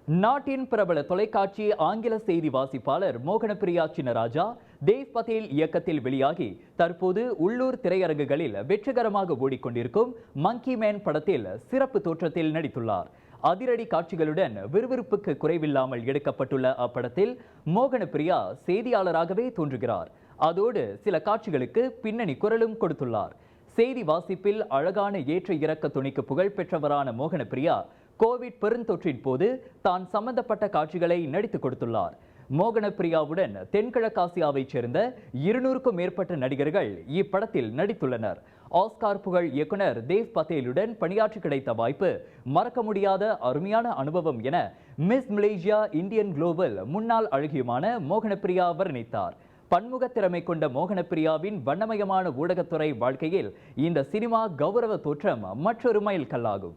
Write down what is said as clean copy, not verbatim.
நாட்டின் பிரபல தொலைக்காட்சி ஆங்கில செய்தி வாசிப்பாளர் மோகனப்பிரியா சின்னராஜா தேவ் பதேல் இயக்கத்தில் வெளியாகி தற்போது உள்ளூர் திரையரங்குகளில் வெற்றிகரமாக ஓடிக்கொண்டிருக்கும் மங்கி மேன் படத்தில் சிறப்பு தோற்றத்தில் நடித்துள்ளார். அதிரடி காட்சிகளுடன் விறுவிறுப்புக்கு குறைவில்லாமல் எடுக்கப்பட்டுள்ள அப்படத்தில் மோகனப்பிரியா செய்தியாளராகவே தோன்றுகிறார். அதோடு சில காட்சிகளுக்கு பின்னணி குரலும் கொடுத்துள்ளார். செய்தி வாசிப்பில் அழகான ஏற்ற இறக்க துணிக்கு புகழ் பெற்றவரான மோகனப்பிரியா கோவிட் பெருந்தொற்றின் போது தான் சம்பந்தப்பட்ட காட்சிகளை நடித்துக் கொடுத்துள்ளார். மோகனப்பிரியாவுடன் தென்கிழக்காசியாவைச் சேர்ந்த 200க்கும் மேற்பட்ட நடிகர்கள் இப்படத்தில் நடித்துள்ளனர். ஆஸ்கார் புகழ் இயக்குனர் தேவ் பதேலுடன் பணியாற்றி கிடைத்த வாய்ப்பு மறக்க முடியாத அருமையான அனுபவம் என மிஸ் மலேசியா இந்தியன் குளோபல் முன்னாள் அழகியுமான மோகனப்பிரியா வர்ணித்தார். பன்முக திறமை கொண்ட மோகனப்பிரியாவின் வண்ணமயமான ஊடகத்துறை வாழ்க்கையில் இந்த சினிமா கௌரவ தோற்றம் மற்றொரு மைல்கல்லாகும்.